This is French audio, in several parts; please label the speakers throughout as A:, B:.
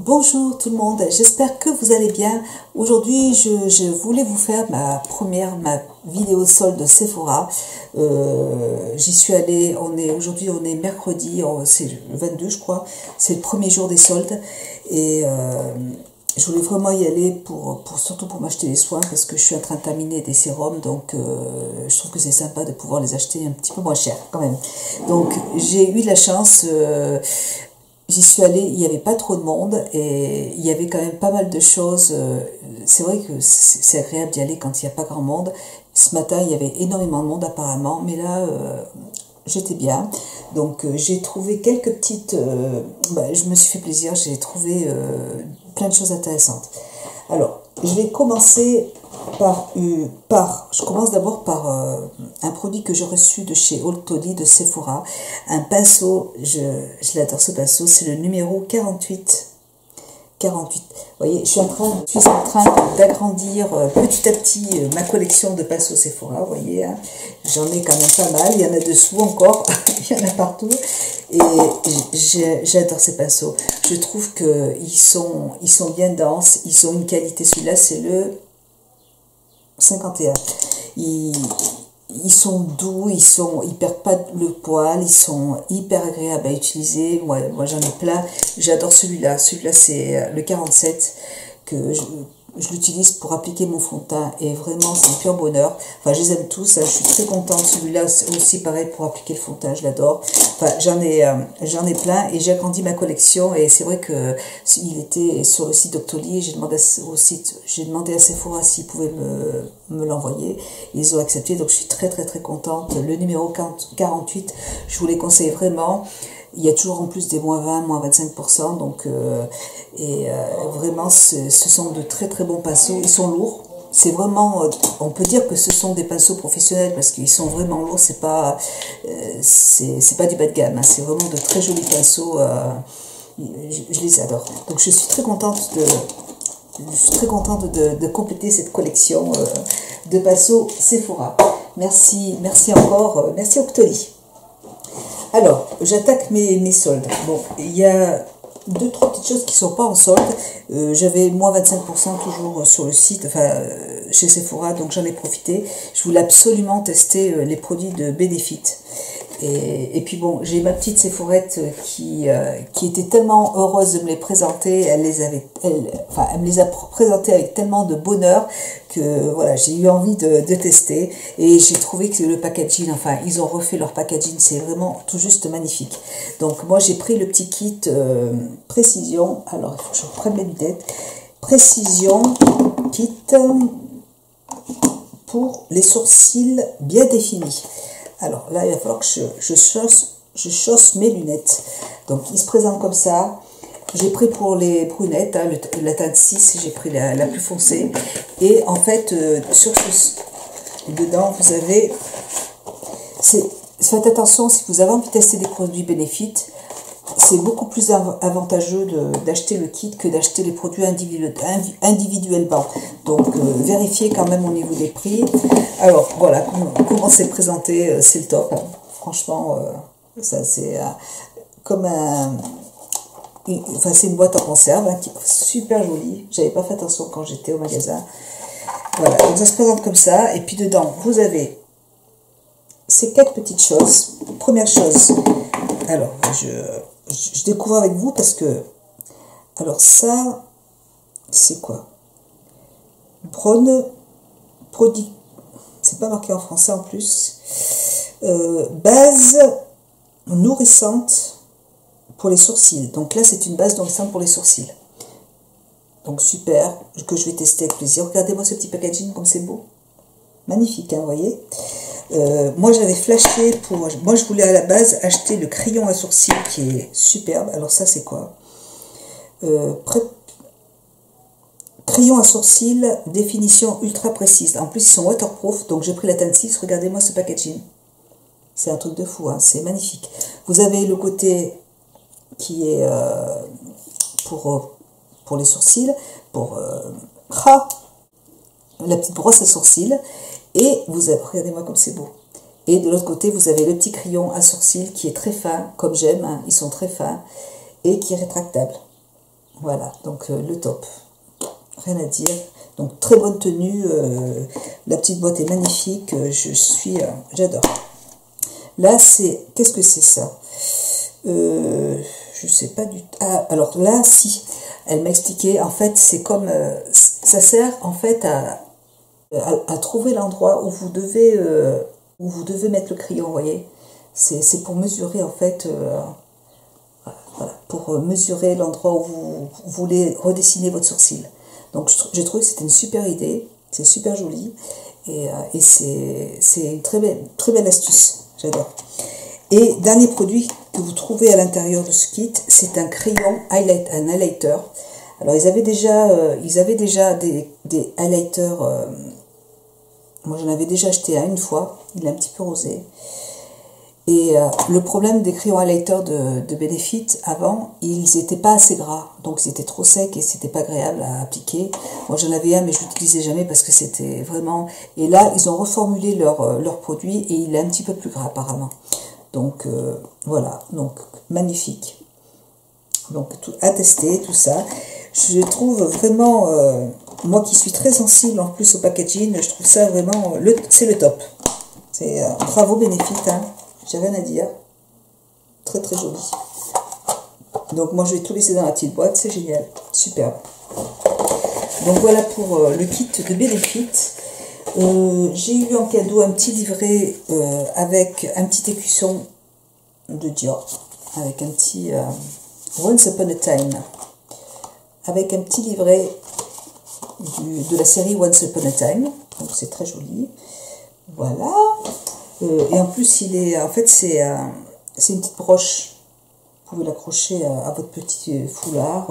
A: Bonjour tout le monde, j'espère que vous allez bien. Aujourd'hui, je voulais vous faire ma vidéo solde Sephora. J'y suis allée, aujourd'hui on est mercredi, c'est le 22 je crois, c'est le premier jour des soldes. Et je voulais vraiment y aller surtout pour m'acheter des soins parce que je suis en train de terminer des sérums, donc je trouve que c'est sympa de pouvoir les acheter un petit peu moins cher quand même. Donc j'ai eu de la chance. J'y suis allée, il n'y avait pas trop de monde et il y avait quand même pas mal de choses. C'est vrai que c'est agréable d'y aller quand il n'y a pas grand monde. Ce matin, il y avait énormément de monde apparemment, mais là, j'étais bien. Donc, j'ai trouvé quelques petites... je me suis fait plaisir, j'ai trouvé plein de choses intéressantes. Alors, je vais commencer je commence d'abord par un produit que j'ai reçu de chez Oltoli de Sephora, un pinceau, je l'adore ce pinceau, c'est le numéro 48. Vous voyez, je suis en train d'agrandir petit à petit ma collection de pinceaux Sephora, vous voyez, hein. J'en ai quand même pas mal, il y en a dessous encore, il y en a partout, et j'adore ces pinceaux. Je trouve qu'ils sont bien denses, ils ont une qualité, celui-là c'est le 51. Ils sont doux, ils perdent pas le poil, ils sont hyper agréables à utiliser. Moi j'en ai plein. J'adore celui-là. Celui-là c'est le 47 que je l'utilise pour appliquer mon fond de teint et vraiment c'est un pur bonheur. Enfin je les aime tous, hein. Je suis très contente. Celui-là aussi pareil pour appliquer le fond de teint, je l'adore. Enfin j'en ai plein et j'ai agrandi ma collection et c'est vrai que il était sur le site d'Octoly. J'ai demandé à Sephora s'ils pouvaient me l'envoyer. Ils ont accepté, donc je suis très contente. Le numéro 48, je vous les conseille vraiment. Il y a toujours en plus des moins 20, moins 25%, donc vraiment ce sont de très bons pinceaux. Ils sont lourds, c'est vraiment, on peut dire que ce sont des pinceaux professionnels parce qu'ils sont vraiment lourds. C'est pas du bas de gamme, hein. C'est vraiment de très jolis pinceaux. Je les adore. Donc je suis très contente de compléter cette collection de pinceaux Sephora. Merci encore, merci Octoly. Alors, j'attaque mes soldes. Bon, il y a 2-3 petites choses qui sont pas en solde. J'avais moins 25% toujours sur le site, enfin chez Sephora, donc j'en ai profité. Je voulais absolument tester les produits de Benefit. Et puis bon, j'ai ma petite Sephorette qui était tellement heureuse de me les présenter. Elle me les a présentées avec tellement de bonheur que voilà, j'ai eu envie de tester. Et j'ai trouvé que le packaging, enfin, ils ont refait leur packaging, c'est vraiment tout juste magnifique. Donc moi, j'ai pris le petit kit Précision. Alors, il faut que je reprenne mes lunettes. Précision kit pour les sourcils bien définis. Alors là, il va falloir que je chausse mes lunettes. Donc, il se présente comme ça. J'ai pris pour les brunettes, hein, la teinte 6, j'ai pris la plus foncée. Et en fait, dedans, vous avez... Faites attention, si vous avez envie de tester des produits Benefit, c'est beaucoup plus avantageux d'acheter le kit que d'acheter les produits individuellement. Donc, vérifiez quand même au niveau des prix. Alors, voilà, comment c'est présenté, c'est le top. Hein. Franchement, ça c'est comme c'est une boîte en conserve, hein, qui est super jolie. J'avais pas fait attention quand j'étais au magasin. Voilà, donc ça se présente comme ça. Et puis dedans, vous avez ces 4 petites choses. Première chose, alors, je découvre avec vous parce que, alors ça, c'est quoi? Produit, c'est pas marqué en français en plus. Base nourrissante pour les sourcils. Donc là, c'est une base nourrissante pour les sourcils. Donc super, que je vais tester avec plaisir. Regardez-moi ce petit packaging comme c'est beau. Magnifique, hein, vous voyez. Moi j'avais flashé moi je voulais à la base acheter le crayon à sourcils qui est superbe. Alors ça c'est quoi? Crayon à sourcils définition ultra précise. En plus ils sont waterproof, donc j'ai pris la teinte 6. Regardez-moi ce packaging, c'est un truc de fou, hein. C'est magnifique. Vous avez le côté qui est pour les sourcils, la petite brosse à sourcils. Et vous avez, regardez-moi comme c'est beau. Et de l'autre côté, vous avez le petit crayon à sourcils qui est très fin, comme j'aime, hein, ils sont très fins, et qui est rétractable. Voilà, donc le top. Rien à dire. Donc très bonne tenue. La petite boîte est magnifique. J'adore. Là, qu'est-ce que c'est ça? Je sais pas du tout. Ah, alors là, si. Elle m'a expliqué, en fait, c'est comme... ça sert, en fait, à trouver l'endroit où vous devez mettre le crayon, vous voyez. C'est pour mesurer, en fait... voilà, pour mesurer l'endroit où vous voulez redessiner votre sourcil. Donc, j'ai trouvé que c'était une super idée. C'est super joli. Et c'est une très belle astuce. J'adore. Et dernier produit que vous trouvez à l'intérieur de ce kit, c'est un crayon highlighter. Alors ils avaient déjà des highlighters. Moi j'en avais déjà acheté un une fois. Il est un petit peu rosé. Et le problème des crayons highlighters de Benefit avant, ils n'étaient pas assez gras, donc ils étaient trop secs et c'était pas agréable à appliquer. Moi j'en avais un mais je l'utilisais jamais parce que c'était vraiment... Et là ils ont reformulé leur produit et il est un petit peu plus gras apparemment. Donc voilà, donc magnifique. Donc à tester tout ça. Je trouve vraiment, moi qui suis très sensible en plus au packaging, je trouve ça vraiment, c'est le top. C'est bravo Benefit, hein. J'ai rien à dire. Très très joli. Donc moi je vais tout laisser dans la petite boîte, c'est génial, superbe. Donc voilà pour le kit de Benefit. J'ai eu en cadeau un petit livret avec un petit écusson de Dior, avec un petit Once Upon a Time, avec un petit livret de la série Once Upon a Time, donc c'est très joli. Voilà. Et en plus c'est une petite broche. Vous pouvez l'accrocher à votre petit foulard.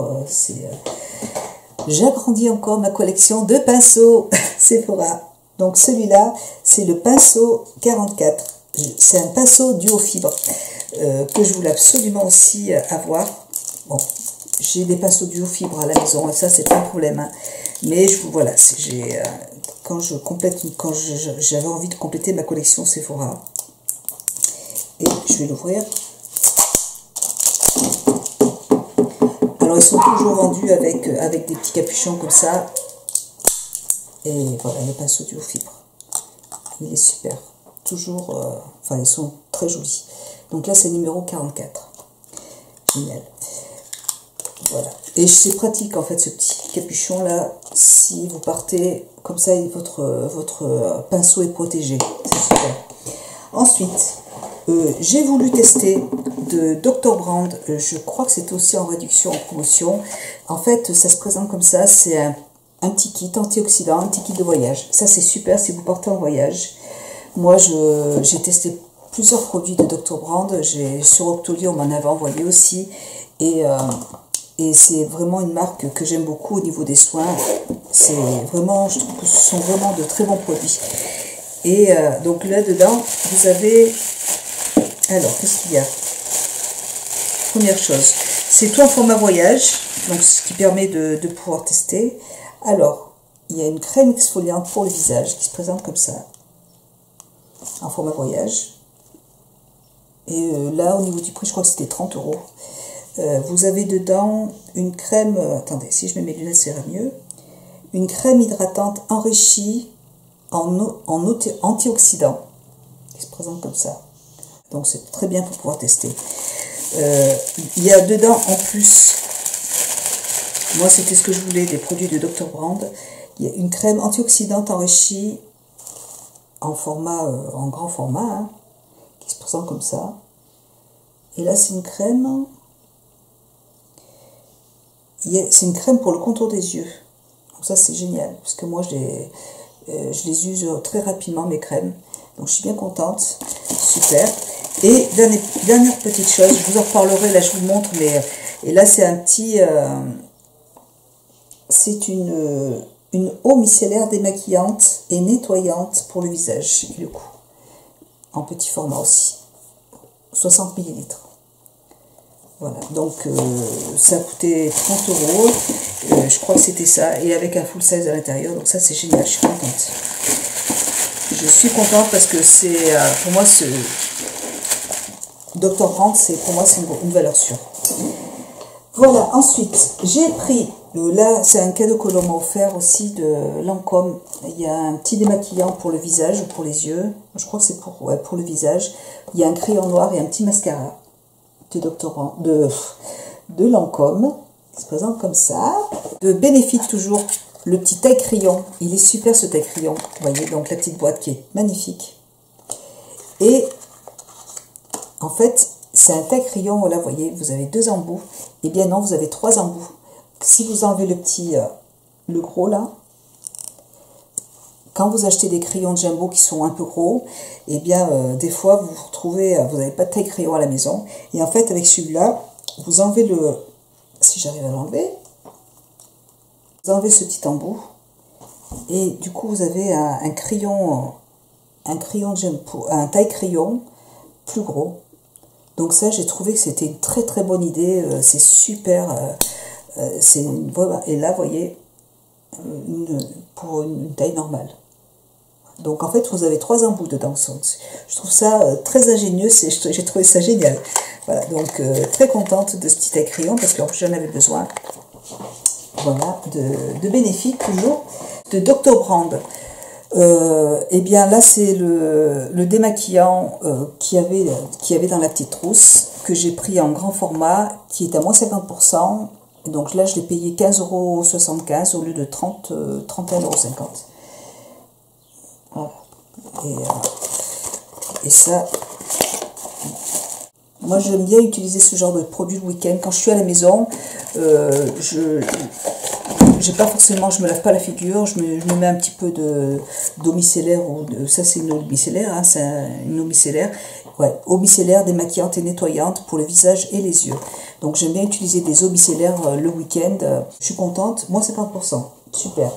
A: J'agrandis encore ma collection de pinceaux Sephora. Donc celui-là, c'est le pinceau 44. C'est un pinceau duo fibre que je voulais absolument aussi avoir. Bon, j'ai des pinceaux duo fibre à la maison, ça c'est pas un problème. Hein. Mais voilà, j'avais envie de compléter ma collection Sephora. Et je vais l'ouvrir. Alors ils sont toujours vendus avec des petits capuchons comme ça. Et voilà, le pinceau duo fibre. Il est super. Toujours, ils sont très jolis. Donc là, c'est numéro 44. Génial. Voilà. Et c'est pratique, en fait, ce petit capuchon-là. Si vous partez, comme ça, votre pinceau est protégé. C'est super. Ensuite, j'ai voulu tester de Dr. Brand. Je crois que c'est aussi en réduction, en promotion. En fait, ça se présente comme ça. C'est un petit kit antioxydant, un petit kit de voyage. Ça, c'est super si vous partez en voyage. Moi, j'ai testé plusieurs produits de Dr. Brand. Sur Octoly, on m'en avait envoyé aussi. Et c'est vraiment une marque que j'aime beaucoup au niveau des soins. C'est vraiment, je trouve que ce sont vraiment de très bons produits. Et donc là-dedans, vous avez... Alors, qu'est-ce qu'il y a? Première chose, c'est tout en format voyage. Donc, ce qui permet de pouvoir tester. Alors, il y a une crème exfoliante pour le visage qui se présente comme ça, en format voyage. Et là, au niveau du prix, je crois que c'était 30 €. Vous avez dedans une crème, attendez, si je mets mes lunettes, ça ira mieux. Une crème hydratante enrichie en antioxydants, qui se présente comme ça. Donc, c'est très bien pour pouvoir tester. Il y a dedans, en plus, moi, c'était ce que je voulais, des produits de Dr. Brand. Il y a une crème antioxydante enrichie en grand format, hein, qui se présente comme ça. Et là, c'est une crème. C'est une crème pour le contour des yeux. Donc ça, c'est génial, parce que moi, je les use très rapidement, mes crèmes. Donc, je suis bien contente. Super. Et dernière petite chose, je vous en reparlerai, là, je vous montre, mais... Et là, c'est un petit... c'est une eau micellaire démaquillante et nettoyante pour le visage et le cou. En petit format aussi. 60 ml. Voilà, donc ça a coûté 30 €. Je crois que c'était ça. Et avec un full size à l'intérieur. Donc ça, c'est génial. Je suis contente. Je suis contente parce que c'est... pour moi, Dr. Brand, pour moi, c'est une valeur sûre. Voilà, ensuite, j'ai pris, là c'est un cadeau que l'on m'a offert aussi de Lancôme. Il y a un petit démaquillant pour le visage ou pour les yeux. Je crois que c'est pour, ouais, pour le visage. Il y a un crayon noir et un petit mascara de Lancôme qui se présente comme ça. De Benefit toujours, le petit taille-crayon. Il est super ce taille-crayon. Vous voyez, donc la petite boîte qui est magnifique. Et en fait, c'est un taille-crayon, là, vous voyez, vous avez 2 embouts. Eh bien non, vous avez 3 embouts. Si vous enlevez le petit, le gros là, quand vous achetez des crayons de Jumbo qui sont un peu gros, eh bien, des fois, vous vous retrouvez, vous n'avez pas de taille-crayon à la maison. Et en fait, avec celui-là, vous enlevez le, si j'arrive à l'enlever, vous enlevez ce petit embout. Et du coup, vous avez un crayon de Jumbo, un taille-crayon plus gros. Donc ça, j'ai trouvé que c'était une très très bonne idée, c'est super, et là, vous voyez, pour une taille normale. Donc en fait, vous avez 3 embouts dedans. Je trouve ça très ingénieux, j'ai trouvé ça génial. Voilà, donc très contente de ce petit taille-crayon, parce qu'en plus j'en avais besoin. Voilà, de Benefit toujours, de Dr. Brand. Et bien là c'est le démaquillant qu'il y avait dans la petite trousse que j'ai pris en grand format qui est à moins 50%. Donc là je l'ai payé 15,75 € au lieu de 31,50 €. Voilà. Et ça, moi j'aime bien utiliser ce genre de produit le week-end quand je suis à la maison. J'ai pas forcément, je me lave pas la figure, je me mets un petit peu d'eau micellaire, ça c'est une eau micellaire, hein, c'est une eau micellaire, ouais, eau micellaire démaquillante et nettoyante pour le visage et les yeux. Donc j'aime bien utiliser des eaux micellaires le week-end, je suis contente, moins 50%, super.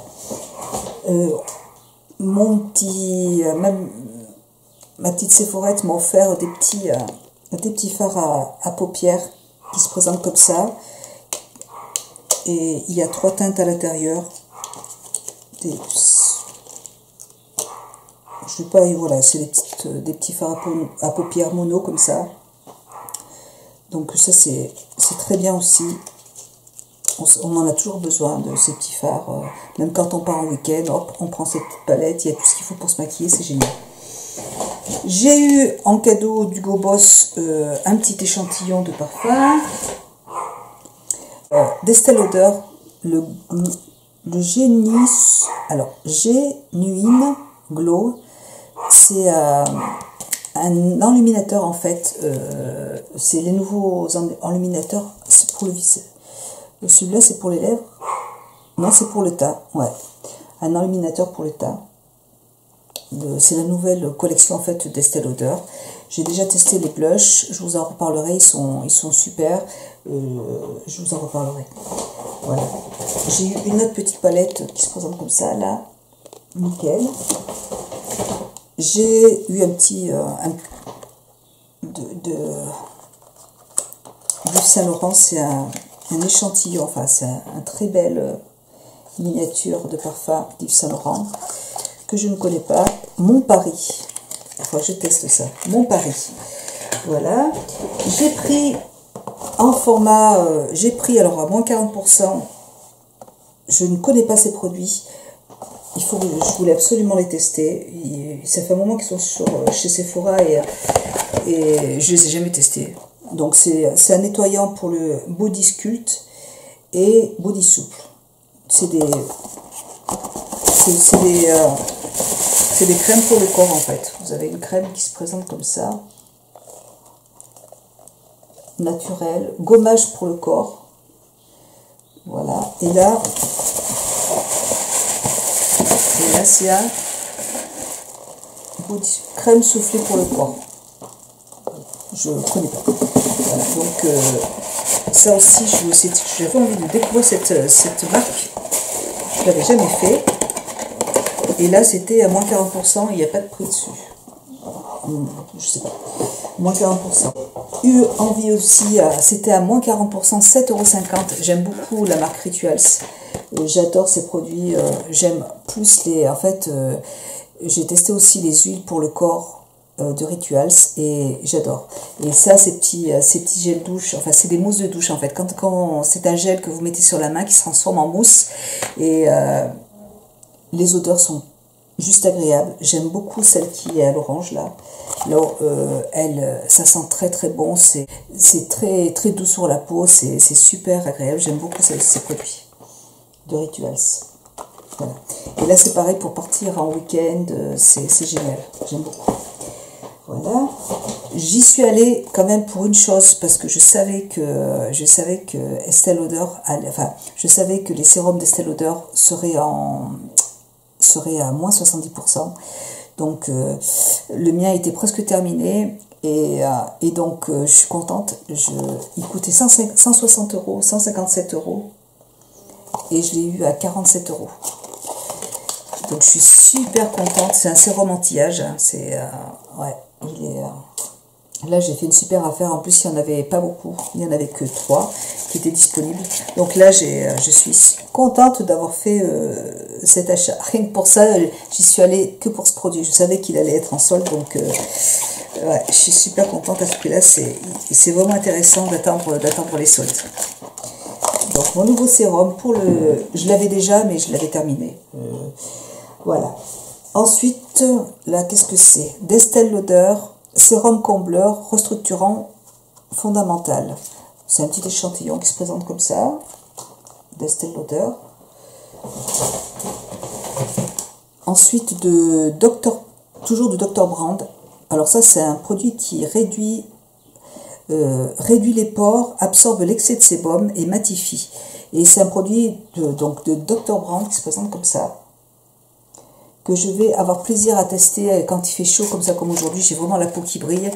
A: Ma petite Sephorette m'a offert des petits fards à paupières qui se présentent comme ça. Et il y a 3 teintes à l'intérieur. Je sais pas, et voilà, c'est des petits fards à paupières mono comme ça. Donc ça c'est très bien aussi. On en a toujours besoin de ces petits fards. Même quand on part en week-end, hop, on prend cette petite palette, il y a tout ce qu'il faut pour se maquiller, c'est génial. J'ai eu en cadeau d'Hugo Boss un petit échantillon de parfum. D'Estée Lauder, le Genuine Glow, c'est un enluminateur en fait, c'est les nouveaux enluminateurs, c'est pour le visage. Celui-là c'est pour les lèvres, non c'est pour le teint, ouais, un enluminateur pour le teint. C'est la nouvelle collection en fait d'Estée Lauder. J'ai déjà testé les blushs, je vous en reparlerai, ils sont super, je vous en reparlerai. Voilà. J'ai eu une autre petite palette qui se présente comme ça, là, nickel. J'ai eu un petit du Saint Laurent, c'est un échantillon, enfin c'est un très belle miniature de parfum d'Yves Saint Laurent que je ne connais pas, Mon Paris. Enfin, je teste ça. Mon Paris. Voilà. J'ai pris en format, alors à moins 40%. Je ne connais pas ces produits. Je voulais absolument les tester. Ça fait un moment qu'ils sont chez Sephora et je les ai jamais testés. Donc c'est un nettoyant pour le body sculpt et body souple. C'est des crèmes pour le corps en fait. Vous avez une crème qui se présente comme ça, naturelle, gommage pour le corps. Voilà. Et là c'est un crème soufflée pour le corps. Je ne connais pas. Voilà. Donc ça aussi, j'avais envie de découvrir cette marque. Je ne l'avais jamais fait. Et là, c'était à moins 40%, il n'y a pas de prix dessus. Je sais pas. Moins 40%. Eu envie aussi, c'était à moins 40%, 7,50 €. J'aime beaucoup la marque Rituals. J'adore ces produits. J'aime plus les... En fait, j'ai testé aussi les huiles pour le corps. de Rituals et j'adore. Et ça, ces petits gels douche, enfin c'est des mousses de douche en fait. Quand c'est un gel que vous mettez sur la main qui se transforme en mousse et les odeurs sont juste agréables. J'aime beaucoup celle qui est à l'orange là. Alors, ça sent très très bon. C'est très très doux sur la peau. C'est super agréable. J'aime beaucoup ces produits de Rituals. Voilà. Et là c'est pareil pour partir en week-end. C'est génial. J'aime beaucoup. Voilà. J'y suis allée quand même pour une chose parce que je savais que Estée Lauder, enfin je savais que les sérums d'Estée Lauder seraient à moins 70%. Donc le mien était presque terminé et donc je suis contente. Il coûtait 160 euros, 157 euros et je l'ai eu à 47 euros. Donc je suis super contente. C'est un sérum anti-âge. Ouais, là j'ai fait une super affaire. En plus il n'y en avait pas beaucoup. Il n'y en avait que 3 qui étaient disponibles. Donc là je suis contente d'avoir fait cet achat. Rien que pour ça, j'y suis allée que pour ce produit. Je savais qu'il allait être en solde. Donc ouais, je suis super contente à ce prix-là. C'est vraiment intéressant d'attendre les soldes. Donc mon nouveau sérum, je l'avais déjà mais je l'avais terminé. Voilà. Ensuite, là, qu'est-ce que c'est? D'Estée Lauder, sérum combleur, restructurant fondamental. C'est un petit échantillon qui se présente comme ça. D'Estée Lauder. Ensuite, toujours de Dr. Brand. Alors ça, c'est un produit qui réduit les pores, absorbe l'excès de sébum et matifie. Et c'est un produit de Dr. Brand qui se présente comme ça, que je vais avoir plaisir à tester quand il fait chaud comme ça, comme aujourd'hui. J'ai vraiment la peau qui brille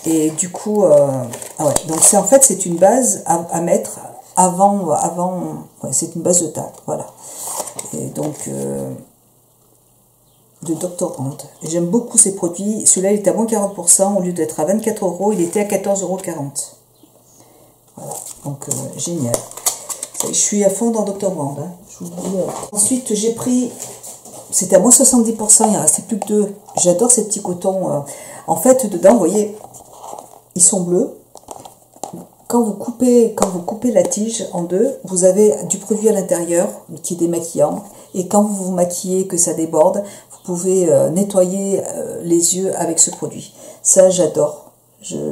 A: et du coup ah ouais, donc en fait c'est une base à mettre avant ouais, c'est une base de teint, voilà. Et donc de Dr. Brand, j'aime beaucoup ces produits. Celui-là il était à moins 40%, au lieu d'être à 24 euros il était à 14,40 euros. Voilà, donc génial. Je suis à fond dans Dr. Brand, hein. Je vous dis, ensuite j'ai pris, c'était à moins 70%, il ne restait plus que 2. J'adore ces petits cotons. En fait, dedans, vous voyez, ils sont bleus. Quand vous coupez la tige en deux, vous avez du produit à l'intérieur qui est démaquillant. Et quand vous vous maquillez, que ça déborde, vous pouvez nettoyer les yeux avec ce produit. Ça, j'adore.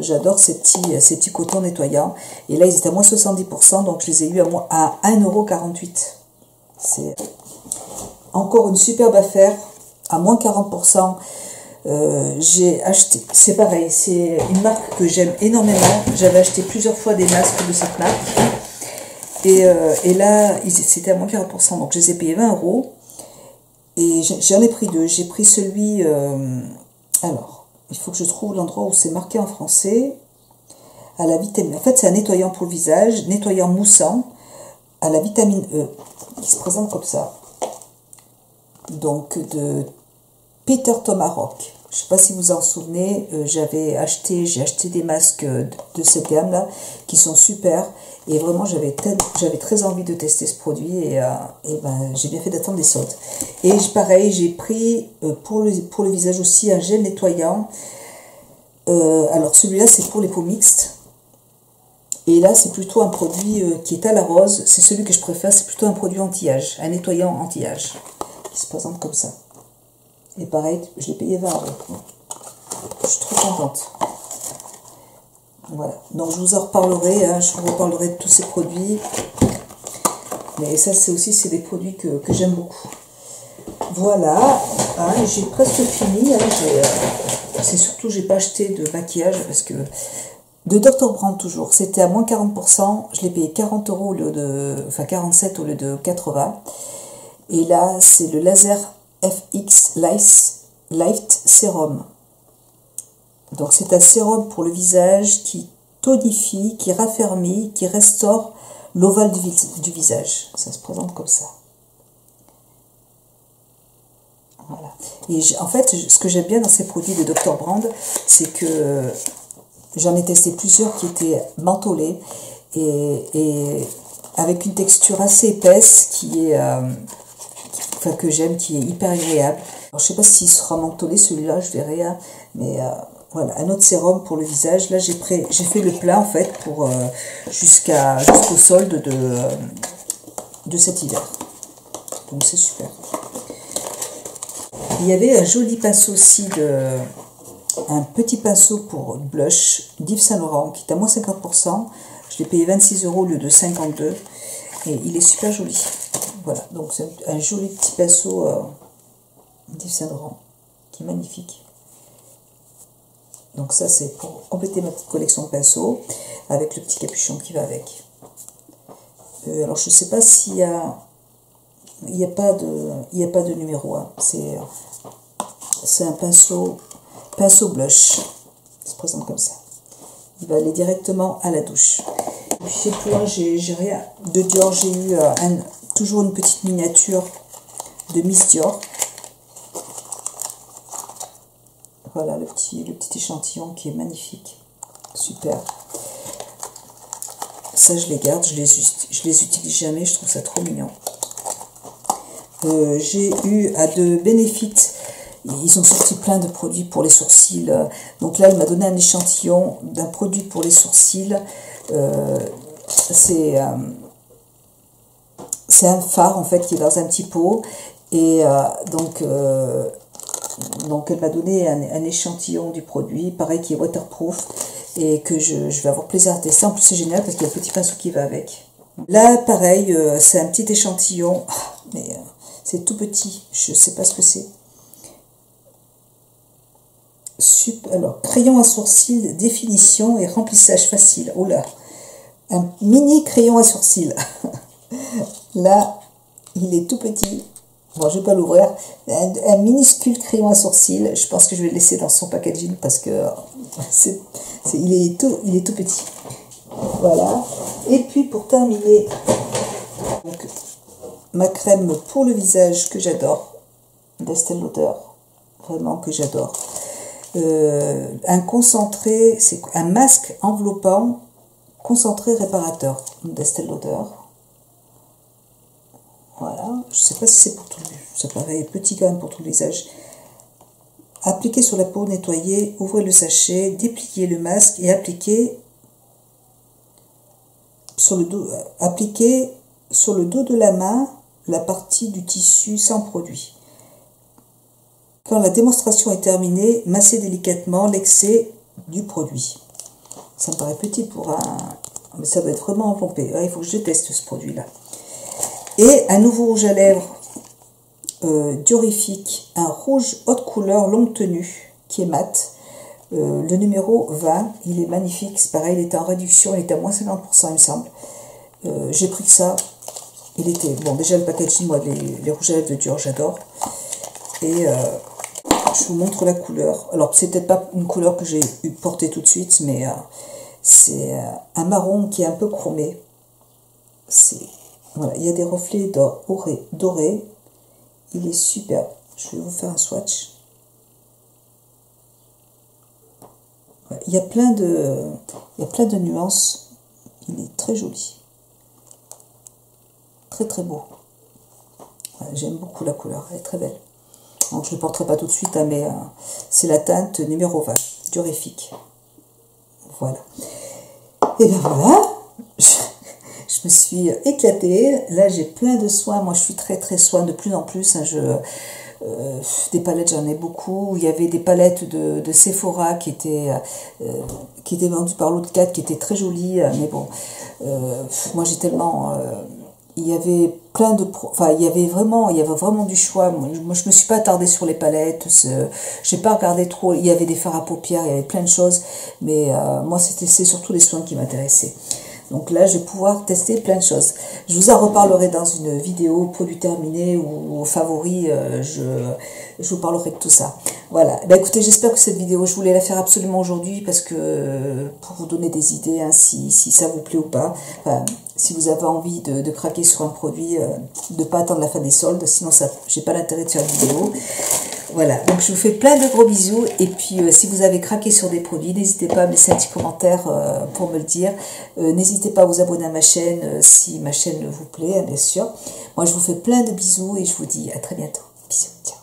A: J'adore ces petits cotons nettoyants. Et là, ils étaient à moins 70%, donc je les ai eu à 1,48 €. C'est encore une superbe affaire, à moins 40%. J'ai acheté, c'est pareil, c'est une marque que j'aime énormément. J'avais acheté plusieurs fois des masques de cette marque. Et là, c'était à moins 40%, donc je les ai payés 20 €. Et j'en ai pris 2. J'ai pris celui... alors, il faut que je trouve l'endroit où c'est marqué en français. À la vitamine... En fait, c'est un nettoyant pour le visage, nettoyant moussant, à la vitamine E, qui se présente comme ça. Donc, de Peter Tomahawk. Je ne sais pas si vous en souvenez, j'ai acheté des masques de cette gamme-là, qui sont super. Et vraiment, j'avais très envie de tester ce produit et ben, j'ai bien fait d'attendre des soldes. Et pareil, j'ai pris pour le visage aussi un gel nettoyant. Alors celui-là, c'est pour les peaux mixtes. Et là, c'est plutôt un produit qui est à la rose. C'est celui que je préfère, c'est plutôt un produit anti-âge, un nettoyant anti-âge, qui se présente comme ça. Et pareil, je l'ai payé 20 €. Je suis trop contente. Voilà, donc je vous en reparlerai, hein, je vous reparlerai de tous ces produits. Mais ça, c'est des produits que j'aime beaucoup. Voilà, hein, j'ai presque fini. Hein, c'est surtout, j'ai pas acheté de maquillage parce que... De Dr. Brand toujours, c'était à moins 40%. Je l'ai payé 40 € au lieu de... Enfin 47 au lieu de 80. Et là, c'est le Laser FX Light Serum. Donc c'est un sérum pour le visage qui tonifie, qui raffermit, qui restaure l'ovale du visage. Ça se présente comme ça. Voilà. Et en fait, ce que j'aime bien dans ces produits de Dr. Brand, c'est que j'en ai testé plusieurs qui étaient mentholés et avec une texture assez épaisse que j'aime, qui est hyper agréable. Alors, je ne sais pas s'il sera mentholé celui-là, je verrai. Hein. Mais voilà, un autre sérum pour le visage. Là, j'ai fait le plein en fait pour jusqu'au solde de cet hiver. Donc c'est super. Il y avait un joli pinceau aussi un petit pinceau pour blush d'Yves Saint Laurent qui est à moins 50%. Je l'ai payé 26 € au lieu de 52. Et il est super joli. Voilà, donc c'est un joli petit pinceau d'Yves Saint Laurent qui est magnifique. Donc ça c'est pour compléter ma petite collection de pinceaux avec le petit capuchon qui va avec. Alors je ne sais pas s'il y a... Il n'y a pas de numéro 1. C'est un pinceau blush. Il se présente comme ça. Il va aller directement à la douche. Et puis c'est tout, hein, j'ai rien de Dior. J'ai eu toujours une petite miniature de Miss Dior. Voilà le petit échantillon qui est magnifique. Super. Ça je les garde, je les utilise jamais, je trouve ça trop mignon. J'ai eu à de Benefit, ils ont sorti plein de produits pour les sourcils. Donc là, il m'a donné un échantillon d'un produit pour les sourcils. C'est un fard en fait qui est dans un petit pot. Et donc elle m'a donné un échantillon du produit, pareil qui est waterproof et que je vais avoir plaisir à tester. En plus c'est génial parce qu'il y a le petit pinceau qui va avec. Là pareil, c'est un petit échantillon, mais c'est tout petit, je sais pas ce que c'est. Alors, crayon à sourcils, définition et remplissage facile. Oh là, un mini crayon à sourcils. Là, il est tout petit. Bon, je vais pas l'ouvrir. Un minuscule crayon à sourcils. Je pense que je vais le laisser dans son packaging parce que il est tout petit. Voilà. Et puis pour terminer, donc, ma crème pour le visage que j'adore, d'Estée Lauder, vraiment que j'adore. Un concentré, c'est un masque enveloppant concentré réparateur d'Estée Lauder. Voilà, je sais pas si c'est pour tout le visage, ça paraît petit quand même pour tout le visage. Appliquez sur la peau, nettoyez, ouvrez le sachet, dépliez le masque et appliquez sur le dos, de la main la partie du tissu sans produit. Quand la démonstration est terminée, massez délicatement l'excès du produit. Ça me paraît petit pour un... Mais ça va être vraiment enveloppé. Il faut que je teste ce produit-là. Et un nouveau rouge à lèvres diorifique, un rouge haute couleur longue tenue qui est mat. Le numéro 20, il est magnifique. C'est pareil, il était en réduction, il était à moins 50%, il me semble. J'ai pris que ça. Il était... Bon, déjà le packaging, moi, les rouges à lèvres de Dior, j'adore. Et... je vous montre la couleur. Alors, c'est peut-être pas une couleur que j'ai portée tout de suite, mais c'est un marron qui est un peu chromé. Voilà, il y a des reflets dorés. Il est super. Je vais vous faire un swatch. Voilà, il y a plein de nuances. Il est très joli. Très très beau. Voilà, j'aime beaucoup la couleur. Elle est très belle. Donc je ne le porterai pas tout de suite, hein, mais c'est la teinte numéro 20, diorifique. Voilà. Et ben voilà, je me suis éclatée. Là, j'ai plein de soins. Moi, je suis très très soin de plus en plus. Hein, des palettes, j'en ai beaucoup. Il y avait des palettes de Sephora qui étaient vendues par l'autre 4, qui étaient très jolies. Mais bon, moi j'ai tellement... il y avait plein de... Enfin, il y avait vraiment du choix. Moi, je me suis pas attardée sur les palettes. J'ai pas regardé trop. Il y avait des fards à paupières, il y avait plein de choses. Mais moi, c'est surtout les soins qui m'intéressaient. Donc là, je vais pouvoir tester plein de choses. Je vous en reparlerai dans une vidéo produit terminé ou au favori. Je vous parlerai de tout ça. Voilà. Ben, écoutez, j'espère que cette vidéo, je voulais la faire absolument aujourd'hui parce que pour vous donner des idées, hein, si ça vous plaît ou pas. Enfin, si vous avez envie de craquer sur un produit, de ne pas attendre la fin des soldes, sinon j'ai pas l'intérêt de faire une vidéo. Voilà, donc je vous fais plein de gros bisous, et puis si vous avez craqué sur des produits, n'hésitez pas à me laisser un petit commentaire pour me le dire. N'hésitez pas à vous abonner à ma chaîne si ma chaîne vous plaît, hein, bien sûr. Moi je vous fais plein de bisous et je vous dis à très bientôt. Bisous, ciao.